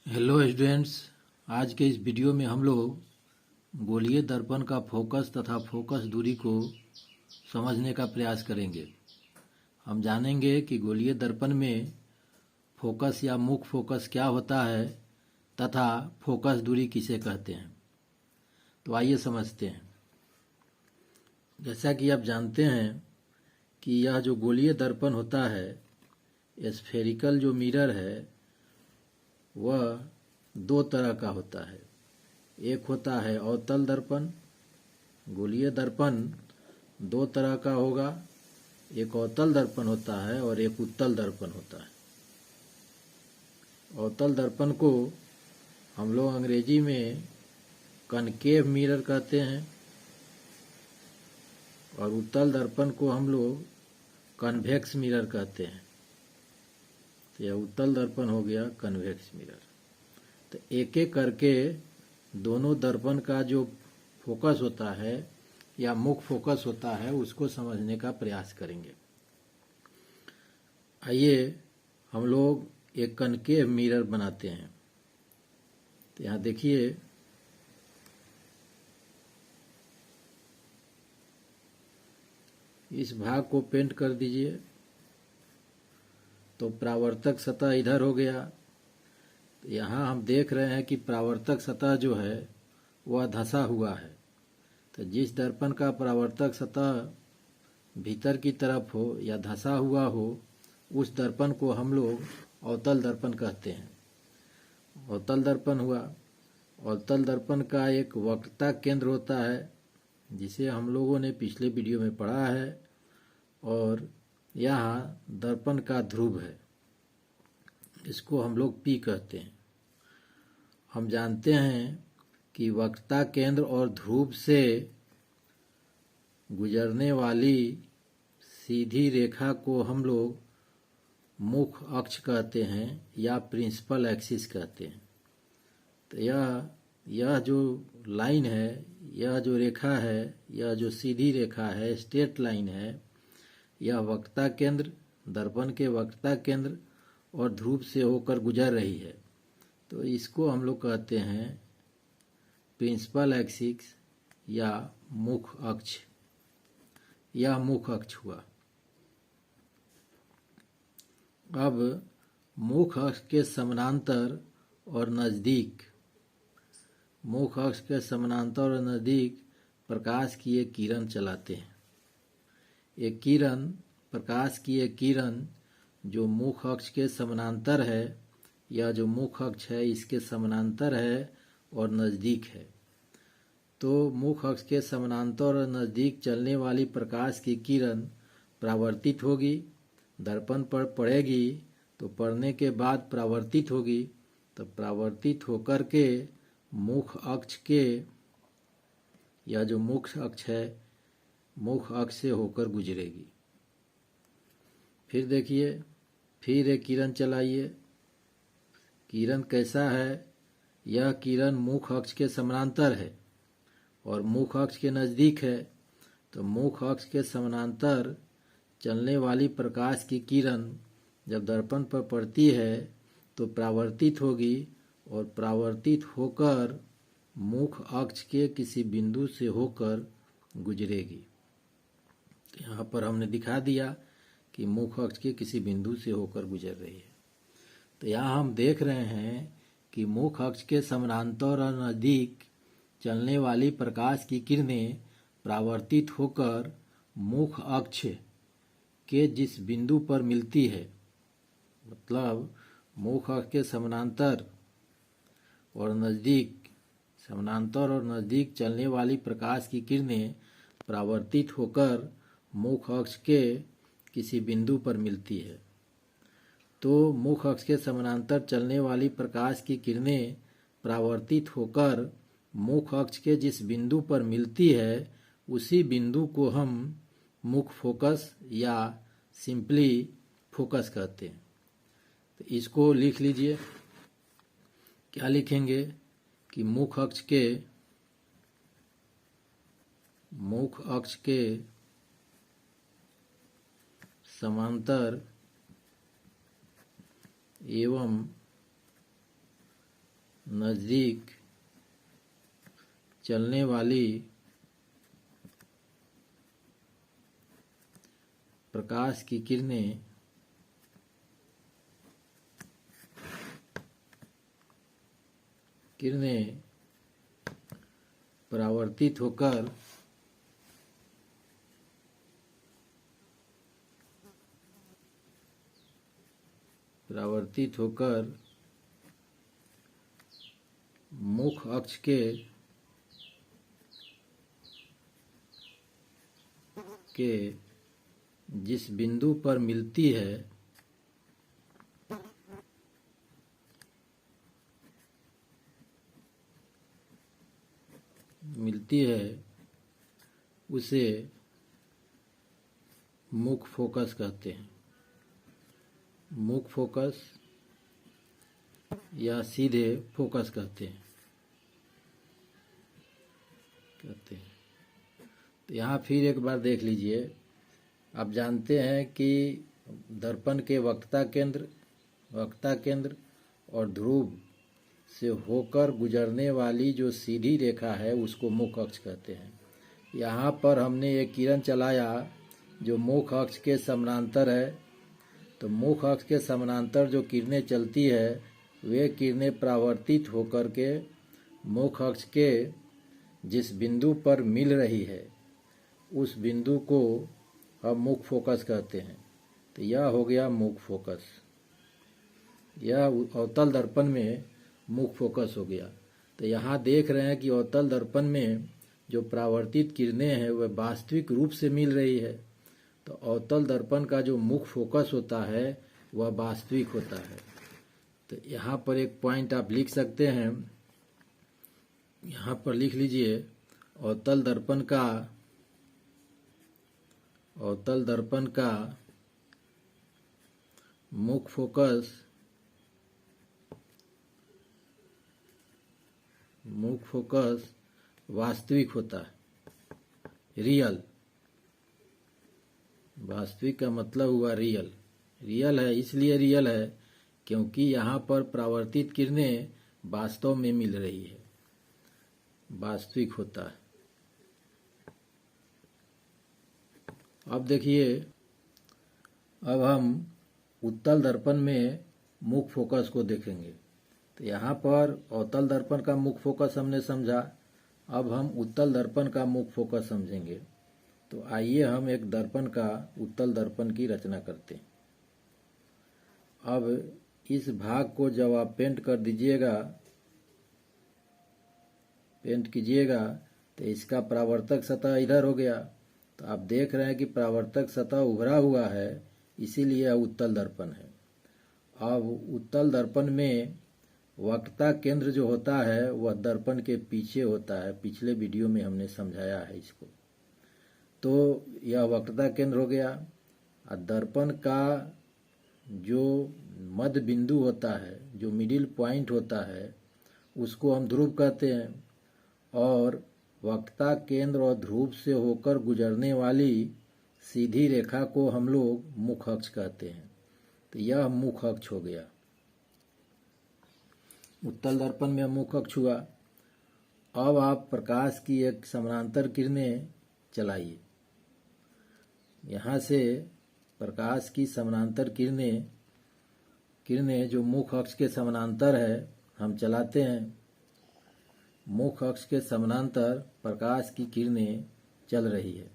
Hello students. आज के इस वीडियो में हम लोग गोलीय दर्पण का फोकस तथा फोकस दूरी को समझने का प्रयास करेंगे। हम जानेंगे कि गोलीय दर्पण में फोकस या मुख्य फोकस क्या होता है तथा फोकस दूरी किसे कहते हैं। तो आइए समझते हैं। जैसा कि आप जानते हैं कि यह जो गोलीय दर्पण होता है, स्फेरिकल जो मिरर है वह दो तरह का होता है। एक होता है अवतल दर्पण। गोलीय दर्पण दो तरह का होगा, एक अवतल दर्पण होता है और एक उत्तल दर्पण होता है। अवतल दर्पण को हम लोग अंग्रेजी में कनकेव मिरर कहते हैं और उत्तल दर्पण को हम लोग कन्वेक्स मिरर कहते हैं। तो यह उत्तल दर्पण हो गया कन्वेक्स मिरर। तो एक एक करके दोनों दर्पण का जो फोकस होता है या मुख्य फोकस होता है उसको समझने का प्रयास करेंगे। आइए हम लोग एक कनकेव मिरर बनाते हैं। तो यहाँ देखिए, इस भाग को पेंट कर दीजिए। तो परावर्तक सतह इधर हो गया। यहाँ हम देख रहे हैं कि परावर्तक सतह जो है वह धंसा हुआ है। तो जिस दर्पण का परावर्तक सतह भीतर की तरफ हो या धंसा हुआ हो उस दर्पण को हम लोग अवतल दर्पण कहते हैं। अवतल दर्पण हुआ। अवतल दर्पण का एक वक्रता केंद्र होता है जिसे हम लोगों ने पिछले वीडियो में पढ़ा है, और यहाँ दर्पण का ध्रुव है, इसको हम लोग P कहते हैं। हम जानते हैं कि वक्रता केंद्र और ध्रुव से गुजरने वाली सीधी रेखा को हम लोग मुख्य अक्ष कहते हैं या प्रिंसिपल एक्सिस कहते हैं। तो यह जो लाइन है, यह जो रेखा है, यह जो सीधी रेखा है, स्ट्रेट लाइन है, यह वक्रता केंद्र, दर्पण के वक्रता केंद्र और ध्रुव से होकर गुजर रही है। तो इसको हम लोग कहते हैं प्रिंसिपल एक्सिस या मुख्य अक्ष। यह मुख्य अक्ष हुआ। अब मुख्य अक्ष के समानांतर और नज़दीक, मुख्य अक्ष के समानांतर और नज़दीक प्रकाश की एक किरण चलाते हैं। एक किरण, प्रकाश की एक किरण जो मुख्य अक्ष के समानांतर है, यह जो मुख्य अक्ष है इसके समानांतर है और नज़दीक है। तो मुख्य अक्ष के समानांतर और नज़दीक चलने वाली प्रकाश की किरण परावर्तित होगी, दर्पण पर पड़ेगी, तो पड़ने के बाद परावर्तित होगी, तो परावर्तित होकर के मुख्य अक्ष के, यह जो मुख्य अक्ष है, मुख्य अक्ष से होकर गुजरेगी। फिर देखिए, फिर एक किरण चलाइए। किरण कैसा है? यह किरण मुख्य अक्ष के समानांतर है और मुख्य अक्ष के नज़दीक है। तो मुख्य अक्ष के समानांतर चलने वाली प्रकाश की किरण जब दर्पण पर पड़ती है तो परावर्तित होगी और परावर्तित होकर मुख्य अक्ष के किसी बिंदु से होकर गुजरेगी। तो यहाँ पर हमने दिखा दिया कि मुख्य अक्ष के किसी बिंदु से होकर गुजर रही है। तो यहाँ हम देख रहे हैं कि मुख्य अक्ष के समानांतर और नज़दीक चलने वाली प्रकाश की किरणें परावर्तित होकर मुख्य अक्ष के जिस बिंदु पर मिलती है, मतलब मुख्य अक्ष के समानांतर और नज़दीक, समानांतर और नज़दीक चलने वाली प्रकाश की किरणें परावर्तित होकर मुख्य अक्ष के किसी बिंदु पर मिलती है। तो मुख्य अक्ष के समानांतर चलने वाली प्रकाश की किरणें परावर्तित होकर मुख्य अक्ष के जिस बिंदु पर मिलती है उसी बिंदु को हम मुख्य फोकस या सिंपली फोकस कहते हैं। तो इसको लिख लीजिए। क्या लिखेंगे कि मुख्य अक्ष के समांतर एवं नजदीक चलने वाली प्रकाश की किरणें परावर्तित होकर मुख अक्ष के जिस बिंदु पर मिलती है उसे मुख फोकस कहते हैं। मुख फोकस या सीधे फोकस कहते हैं। तो यहाँ फिर एक बार देख लीजिए। आप जानते हैं कि दर्पण के वक्ता केंद्र और ध्रुव से होकर गुजरने वाली जो सीधी रेखा है उसको मुख अक्ष कहते हैं। यहाँ पर हमने एक किरण चलाया जो मुख अक्ष के समानांतर है। तो मुख अक्ष के समानांतर जो किरणें चलती है वे किरणें परावर्तित होकर के मुख अक्ष के जिस बिंदु पर मिल रही है उस बिंदु को हम मुख फोकस कहते हैं। तो यह हो गया मुख फोकस। यह अवतल दर्पण में मुख फोकस हो गया। तो यहाँ देख रहे हैं कि अवतल दर्पण में जो परावर्तित किरणें हैं वह वास्तविक रूप से मिल रही है। तो अवतल दर्पण का जो मुख फोकस होता है वह वास्तविक होता है। तो यहाँ पर एक पॉइंट आप लिख सकते हैं। यहाँ पर लिख लीजिए अवतल दर्पण का मुख फोकस वास्तविक होता है, रियल। वास्तविक का मतलब हुआ रियल। रियल है इसलिए रियल है क्योंकि यहाँ पर परावर्तित किरणें वास्तव में मिल रही है, वास्तविक होता है। अब देखिए, अब हम उत्तल दर्पण में मुख फोकस को देखेंगे। तो यहाँ पर अवतल दर्पण का मुख फोकस हमने समझा। अब हम उत्तल दर्पण का मुख फोकस समझेंगे। तो आइए हम एक दर्पण का उत्तल दर्पण की रचना करते हैं। अब इस भाग को जब आप पेंट कीजिएगा तो इसका परावर्तक सतह इधर हो गया। तो आप देख रहे हैं कि परावर्तक सतह उभरा हुआ है, इसीलिए उत्तल दर्पण है। अब उत्तल दर्पण में वक्रता केंद्र जो होता है वह दर्पण के पीछे होता है। पिछले वीडियो में हमने समझाया है इसको। तो यह वक्रता केंद्र हो गया। और दर्पण का जो मध्य बिंदु होता है, जो मिडिल पॉइंट होता है, उसको हम ध्रुव कहते हैं। और वक्रता केंद्र और ध्रुव से होकर गुजरने वाली सीधी रेखा को हम लोग मुख अक्ष कहते हैं। तो यह मुख अक्ष हो गया। उत्तल दर्पण में मुख अक्ष हुआ। अब आप प्रकाश की एक समानांतर किरणें चलाइए। यहाँ से प्रकाश की समानांतर किरणें जो मुख अक्ष के समानांतर है हम चलाते हैं। मुख अक्ष के समानांतर प्रकाश की किरणें चल रही है।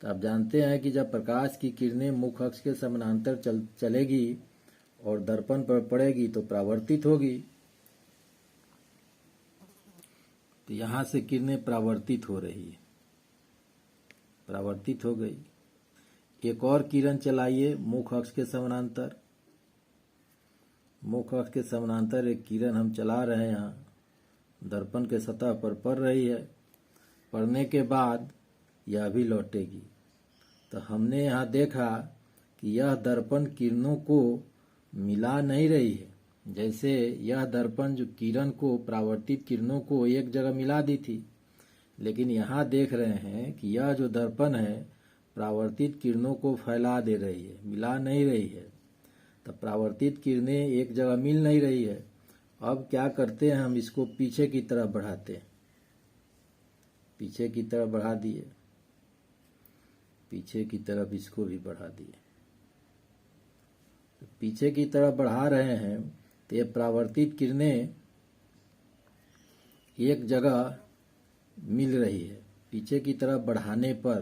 तो आप जानते हैं कि जब प्रकाश की किरणें मुख अक्ष के समानांतर चलेगी और दर्पण पर पड़ेगी तो परावर्तित होगी। तो यहाँ से किरणें परावर्तित हो रही है, परावर्तित हो गई। एक और किरण चलाइए मुख अक्ष के समानांतर। मुख अक्ष के समानांतर एक किरण हम चला रहे हैं। यहाँ दर्पण के सतह पर पड़ रही है। पड़ने के बाद यह भी लौटेगी। तो हमने यहाँ देखा कि यह दर्पण किरणों को मिला नहीं रही है। जैसे यह दर्पण जो किरण को, परावर्तित किरणों को एक जगह मिला दी थी, लेकिन यहाँ देख रहे हैं कि यह जो दर्पण है परावर्तित किरणों को फैला दे रही है, मिला नहीं रही है। तो परावर्तित किरणें एक जगह मिल नहीं रही है अब क्या करते हैं, हम इसको पीछे की तरफ बढ़ाते हैं। पीछे की तरफ बढ़ा दिए, पीछे की तरफ इसको भी बढ़ा दिए। तो पीछे की तरफ बढ़ा रहे हैं तो ये परावर्तित किरणें एक जगह मिल रही है पीछे की तरफ बढ़ाने पर।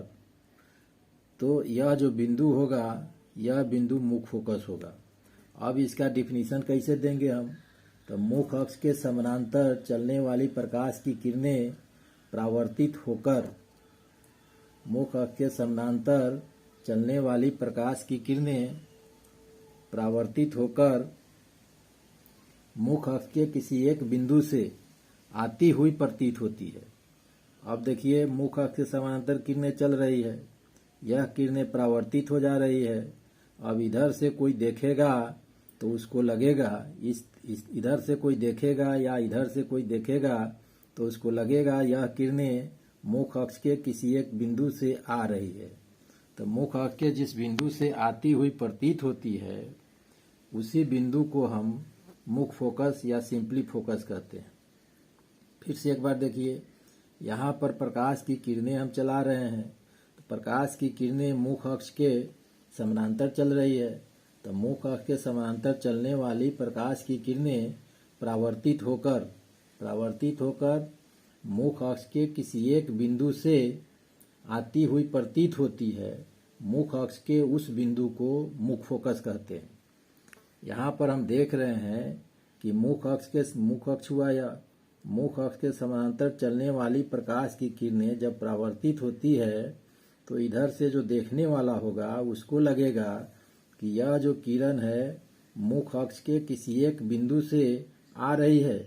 तो यह जो बिंदु होगा, यह बिंदु मुख्य फोकस होगा। अब इसका डिफिनीशन कैसे देंगे हम, तो मुख्य अक्ष के समानांतर चलने वाली प्रकाश की किरणें परावर्तित होकर, मुख्य अक्ष के समानांतर चलने वाली प्रकाश की किरणें परावर्तित होकर मुख्य अक्ष के किसी एक बिंदु से आती हुई प्रतीत होती है। अब देखिए, मुख्य अक्ष के समानांतर किरणें चल रही है, यह किरणें परावर्तित हो जा रही है। अब इधर से कोई देखेगा तो उसको लगेगा, इधर से कोई देखेगा या इधर से कोई देखेगा तो उसको लगेगा यह किरणें मुख्य अक्ष के किसी एक बिंदु से आ रही है। तो मुख्य अक्ष के जिस बिंदु से आती हुई प्रतीत होती है, उसी बिंदु को हम मुख्य फोकस या सिंपली फोकस कहते हैं। फिर से एक बार देखिए, यहाँ पर प्रकाश की किरणें हम चला रहे हैं, तो प्रकाश की किरणें मुख्य अक्ष के समानांतर चल रही है। तो मुख्य अक्ष के समानांतर चलने वाली प्रकाश की किरणें परावर्तित होकर मुख्य अक्ष के किसी एक बिंदु से आती हुई प्रतीत होती है। मुख्य अक्ष के उस बिंदु को मुख्य फोकस कहते हैं। यहाँ पर हम देख रहे हैं कि मुख्य अक्ष हुआ या मुख्य अक्ष के समानांतर चलने वाली प्रकाश की किरणें जब परावर्तित होती है तो इधर से जो देखने वाला होगा उसको लगेगा कि यह जो किरण है मुख्य अक्ष के किसी एक बिंदु से आ रही है।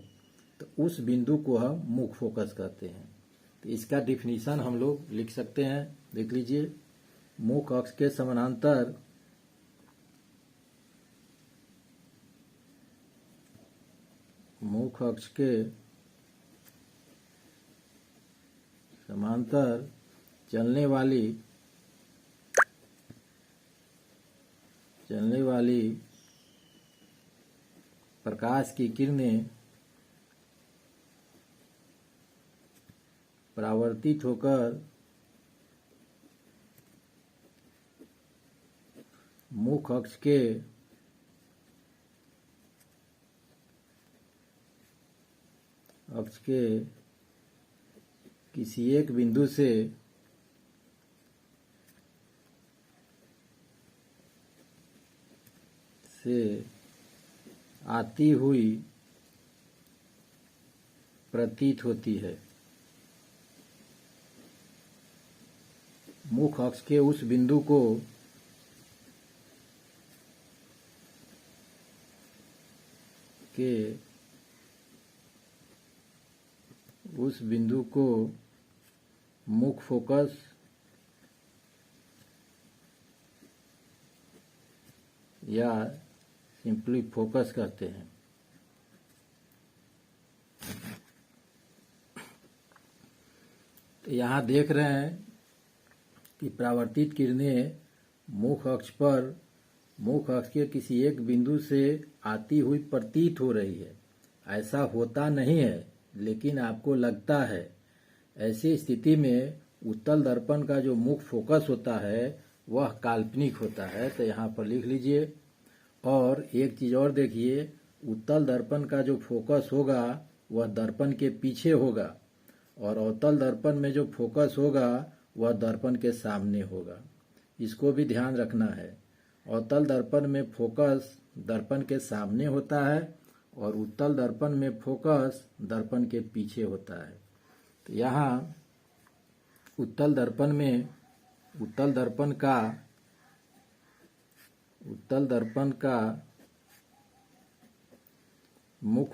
तो उस बिंदु को हम मुख्य फोकस कहते हैं। तो इसका डिफिनीशन हम लोग लिख सकते हैं, देख लीजिए। मुख्य अक्ष के समानांतर मुख्य अक्ष के समांतर चलने वाली प्रकाश की किरणें परावर्तित होकर मुख्य अक्ष के किसी एक बिंदु से आती हुई प्रतीत होती है। मुख्य अक्ष के उस बिंदु को मुख्य फोकस या सिंपली फोकस कहते हैं। तो यहाँ देख रहे हैं कि परावर्तित किरणें मुख्य अक्ष के किसी एक बिंदु से आती हुई प्रतीत हो रही है। ऐसा होता नहीं है, लेकिन आपको लगता है। ऐसी स्थिति में उत्तल दर्पण का जो मुख्य फोकस होता है वह काल्पनिक होता है। तो यहाँ पर लिख लीजिए। और एक चीज और देखिए, उत्तल दर्पण का जो फोकस होगा वह दर्पण के पीछे होगा, और अवतल दर्पण में जो फोकस होगा वह दर्पण के सामने होगा। इसको भी ध्यान रखना है। अवतल दर्पण में फोकस दर्पण के सामने होता है और उत्तल दर्पण में फोकस दर्पण के पीछे होता है। तो यहाँ उत्तल दर्पण का मुख्य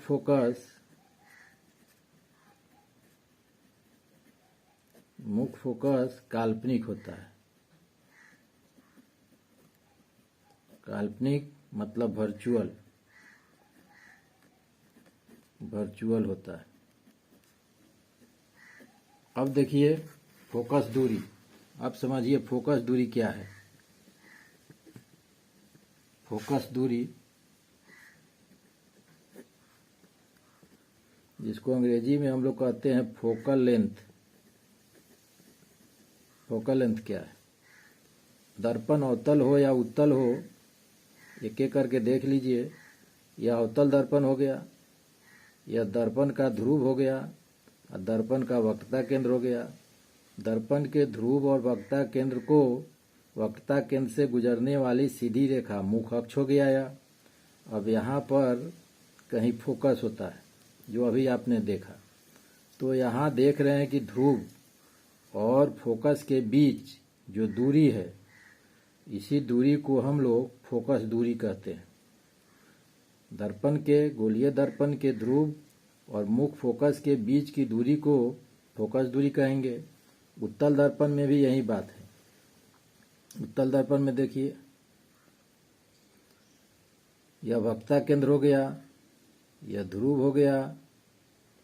फोकस काल्पनिक होता है। काल्पनिक मतलब वर्चुअल होता है। अब देखिए फोकस दूरी। अब समझिए फोकस दूरी क्या है। फोकस दूरी जिसको अंग्रेजी में हम लोग कहते हैं फोकल लेंथ। फोकल लेंथ क्या है? दर्पण अवतल हो या उत्तल हो, एक एक करके देख लीजिए। यह अवतल दर्पण हो गया, यह दर्पण का ध्रुव हो गया और दर्पण का वक्रता केंद्र हो गया। दर्पण के ध्रुव और वक्रता केंद्र को वक्रता केंद्र से गुजरने वाली सीधी रेखा मुख अक्ष हो गया। अब यहाँ पर कहीं फोकस होता है, जो अभी आपने देखा। तो यहाँ देख रहे हैं कि ध्रुव और फोकस के बीच जो दूरी है, इसी दूरी को हम लोग फोकस दूरी कहते हैं। दर्पण के गोलीय दर्पण के ध्रुव और मुख फोकस के बीच की दूरी को फोकस दूरी कहेंगे। उत्तल दर्पण में भी यही बात है। उत्तल दर्पण में देखिए, यह वक्रता केंद्र हो गया, यह ध्रुव हो गया।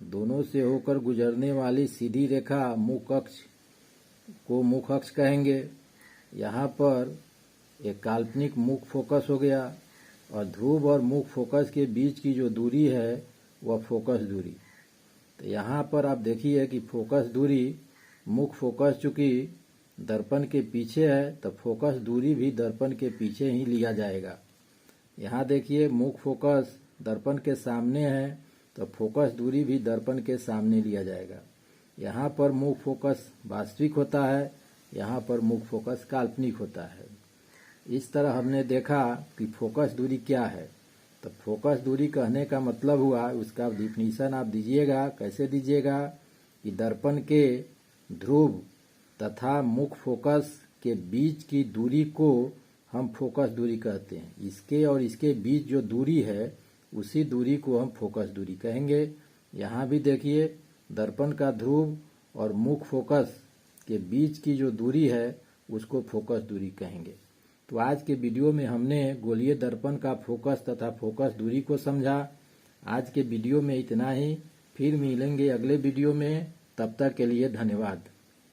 दोनों से होकर गुजरने वाली सीधी रेखा मुख अक्ष को मुख अक्ष कहेंगे। यहाँ पर एक काल्पनिक मुख फोकस हो गया और ध्रुव और मुख फोकस के बीच की जो दूरी है वह फोकस दूरी। तो यहाँ पर आप देखिए कि फोकस दूरी मुख फोकस चूंकि दर्पण के पीछे है, तो फोकस दूरी भी दर्पण के पीछे ही लिया जाएगा। यहाँ देखिए मुख फोकस दर्पण के सामने है, तो फोकस दूरी भी दर्पण के सामने लिया जाएगा। यहाँ पर मुख फोकस वास्तविक होता है, यहाँ पर मुख फोकस काल्पनिक होता है। इस तरह हमने देखा कि फोकस दूरी क्या है। तो फोकस दूरी कहने का मतलब हुआ, उसका डिफिनीशन आप दीजिएगा। कैसे दीजिएगा? कि दर्पण के ध्रुव तथा मुख फोकस के बीच की दूरी को हम फोकस दूरी कहते हैं। इसके और इसके बीच जो दूरी है, उसी दूरी को हम फोकस दूरी कहेंगे। यहाँ भी देखिए, दर्पण का ध्रुव और मुख फोकस के बीच की जो दूरी है, उसको फोकस दूरी कहेंगे। तो आज के वीडियो में हमने गोलीय दर्पण का फोकस तथा फोकस दूरी को समझा। आज के वीडियो में इतना ही। फिर मिलेंगे अगले वीडियो में। तब तक के लिए धन्यवाद।